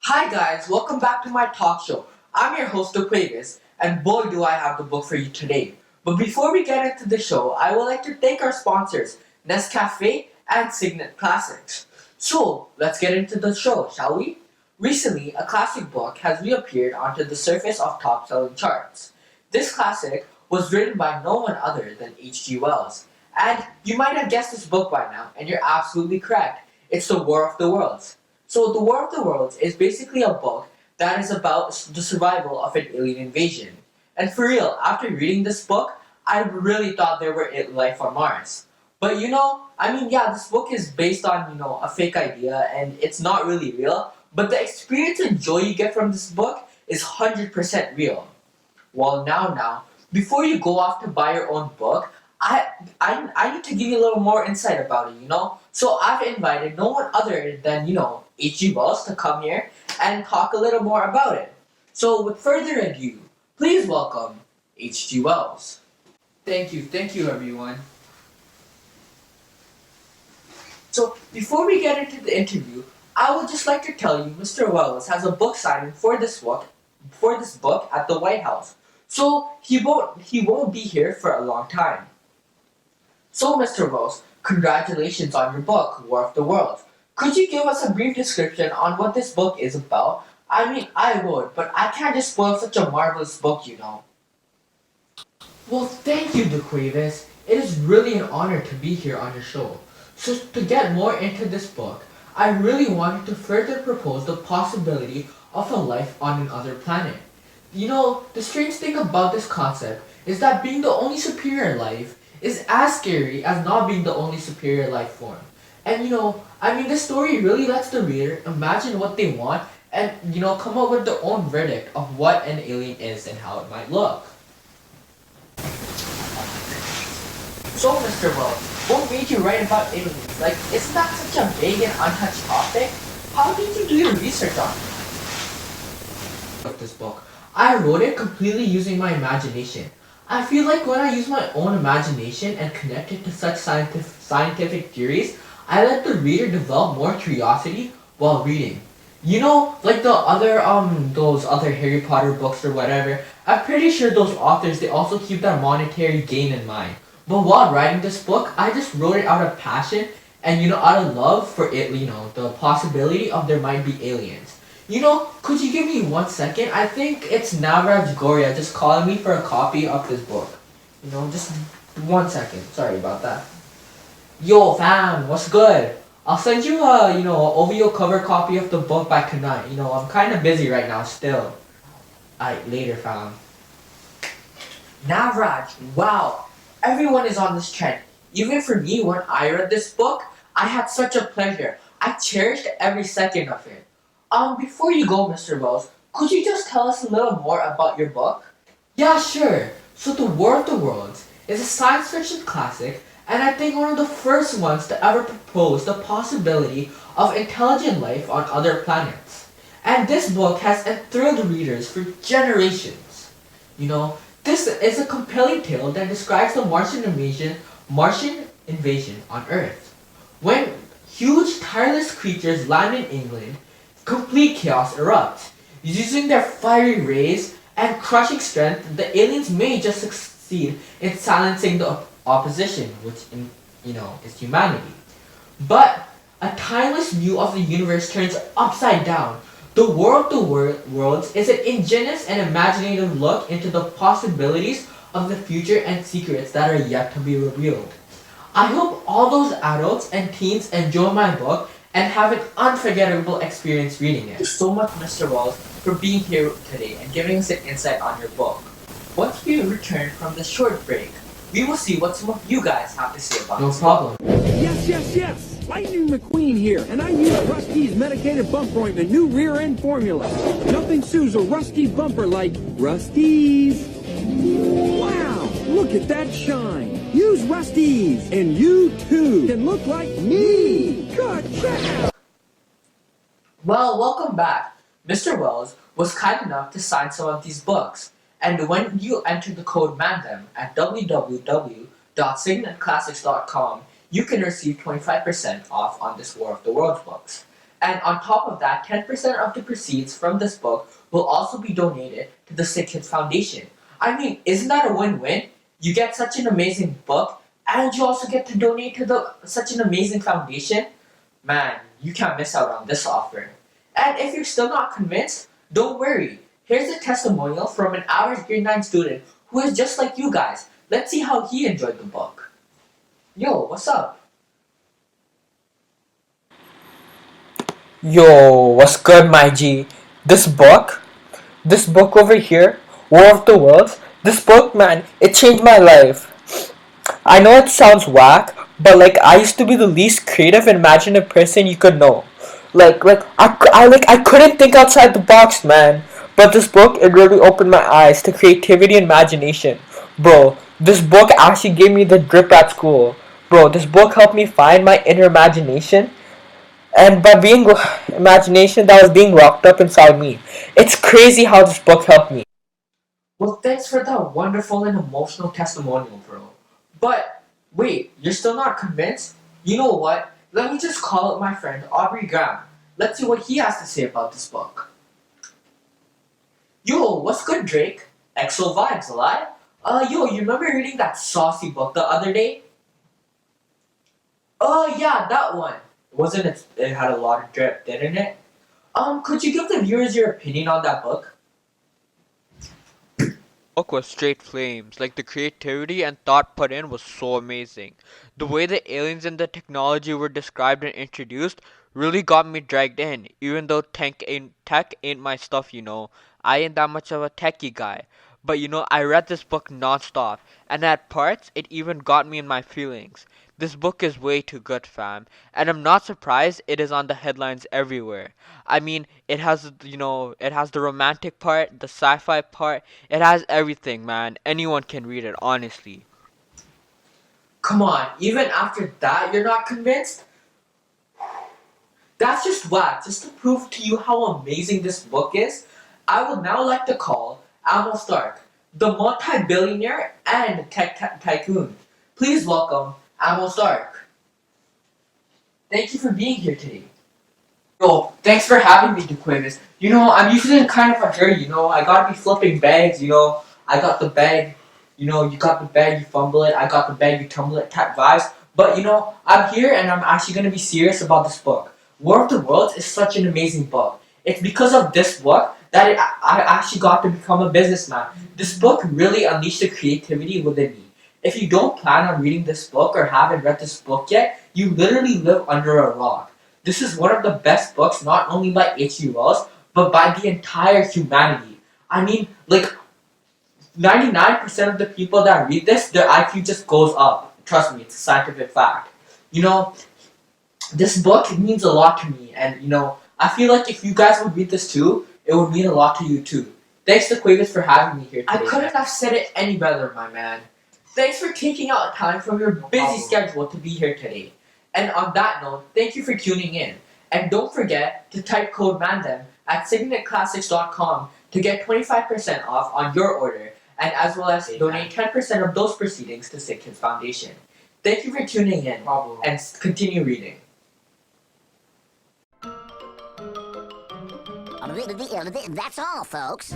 Hi guys, welcome back to my talk show. I'm your host Aquarius, and boy do I have the book for you today. But before we get into the show, I would like to thank our sponsors, Nescafe and Signet Classics. So, let's get into the show, shall we? Recently, a classic book has reappeared onto the surface of top-selling charts. This classic was written by no one other than H.G. Wells. And you might have guessed this book by now, and you're absolutely correct. It's The War of the Worlds. So, The War of the Worlds is basically a book that is about the survival of an alien invasion. And for real, after reading this book, I really thought there were life on Mars. But yeah, this book is based on, a fake idea and it's not really real. But the experience and joy you get from this book is 100% real. Well, now, before you go off to buy your own book, I, I need to give you a little more insight about it. So I've invited no one other than, H.G. Wells to come here and talk a little more about it. So with further ado, please welcome H.G. Wells. Thank you everyone. So before we get into the interview, I would just like to tell you Mr. Wells has a book signing for this book at the White House. So he won't be here for a long time. So Mr. Wells, congratulations on your book, War of the Worlds. Could you give us a brief description on what this book is about? I mean, I would, but I can't just spoil such a marvelous book. Well, thank you, DeQuavis. It is really an honor to be here on your show. So, to get more into this book, I really wanted to further propose the possibility of a life on another planet. The strange thing about this concept is that being the only superior life is as scary as not being the only superior life form. And this story really lets the reader imagine what they want and, come up with their own verdict of what an alien is and how it might look. So, Mr. Wells, what made you write about aliens? Like, isn't that such a vague and untouched topic? How did you do your research on this book? I wrote it completely using my imagination. I feel like when I use my own imagination and connect it to such scientific theories, I let the reader develop more curiosity while reading. Like those other Harry Potter books or whatever, I'm pretty sure those authors, they also keep that monetary gain in mind. But while writing this book, I just wrote it out of passion and, out of love for it, the possibility of there might be aliens. Could you give me 1 second? I think it's Navraj Goria just calling me for a copy of this book. Just 1 second. Sorry about that. Yo, fam, what's good? I'll send you a OVO cover copy of the book by tonight. I'm kind of busy right now still. Alright, later, fam. Navraj, wow. Everyone is on this trend. Even for me, when I read this book, I had such a pleasure. I cherished every second of it. Before you go, Mr. Wells, could you just tell us a little more about your book? Yeah, sure. So The War of the Worlds is a science fiction classic, and I think one of the first ones to ever propose the possibility of intelligent life on other planets. And this book has enthralled readers for generations. This is a compelling tale that describes the Martian invasion on Earth. When huge, tireless creatures land in England, complete chaos erupts. Using their fiery rays and crushing strength, the aliens may just succeed in silencing the opposition, which is humanity. But a timeless view of the universe turns upside down. The War of the Worlds is an ingenious and imaginative look into the possibilities of the future and secrets that are yet to be revealed. I hope all those adults and teens enjoy my book and have an unforgettable experience reading it. Thank you so much, Mr. Wells, for being here today and giving us an insight on your book. Once we return from this short break, we will see what some of you guys have to say about this. No problem. Yes! Lightning McQueen here, and I use Rusty's medicated bumper ointment, new rear end formula. Nothing sues a rusty bumper like Rusty's. Wow, look at that shine. Use Rusty's, and you too can look like me. Good job. Well, welcome back. Mr. Wells was kind enough to sign some of these books. And when you enter the code MANDEM at www.signetclassics.com, you can receive 25% off on this War of the Worlds books. And on top of that, 10% of the proceeds from this book will also be donated to the Sick Kids Foundation. I mean, isn't that a win-win? You get such an amazing book, and you also get to donate to such an amazing foundation. Man, you can't miss out on this offer. And if you're still not convinced, don't worry. Here's a testimonial from an average grade 9 student who is just like you guys. Let's see how he enjoyed the book. Yo, what's up? Yo, what's good, my G? This book over here, War of the Worlds, this book, man, it changed my life. I know it sounds whack, but like I used to be the least creative and imaginative person you could know. I couldn't think outside the box, man. But this book, it really opened my eyes to creativity and imagination. Bro, this book actually gave me the drip at school. Bro, this book helped me find my inner imagination and by being imagination that was being locked up inside me. It's crazy how this book helped me. Well, thanks for that wonderful and emotional testimonial, bro. But wait, you're still not convinced? You know what? Let me just call up my friend Aubrey Graham. Let's see what he has to say about this book. Yo, what's good, Drake? EXO vibes, alive? Yo, you remember reading that saucy book the other day? Oh yeah, that one. Wasn't it? It had a lot of drip, didn't it? Could you give the viewers your opinion on that book? Book was straight flames. Like the creativity and thought put in was so amazing. The way the aliens and the technology were described and introduced really got me dragged in. Even though tech ain't my stuff, I ain't that much of a techie guy. But I read this book nonstop, and at parts it even got me in my feelings. This book is way too good, fam, and I'm not surprised it is on the headlines everywhere. I mean, it has the romantic part, the sci-fi part, it has everything, man. Anyone can read it, honestly. Come on, even after that, you're not convinced? That's just whack. Just to prove to you how amazing this book is, I would now like to call Amo Stark, the multi-billionaire and tycoon. Please welcome Amo Stark. Thank you for being here today. Yo, thanks for having me, DeQuavis. I'm usually in kind of a hurry, I gotta be flipping bags, I got the bag, you got the bag, you fumble it, I got the bag, you tumble it, type vibes. But I'm here and I'm actually gonna be serious about this book. War of the Worlds is such an amazing book. It's because of this book that I actually got to become a businessman. This book really unleashed the creativity within me. If you don't plan on reading this book or haven't read this book yet, you literally live under a rock. This is one of the best books not only by H.G. Wells, but by the entire humanity. I mean, 99% of the people that read this, their IQ just goes up. Trust me, it's a scientific fact. This book means a lot to me, and I feel like if you guys would read this too, it would mean a lot to you too. Thanks to Quavis for having me here today. I couldn't have said it any better, my man. Thanks for taking out time from your busy schedule to be here today. And on that note, thank you for tuning in. And don't forget to type code MANDEM at signetclassics.com to get 25% off on your order, and as well as donate 10% of those proceedings to Sick Kids Foundation. Thank you for tuning in, and continue reading. That's all, folks.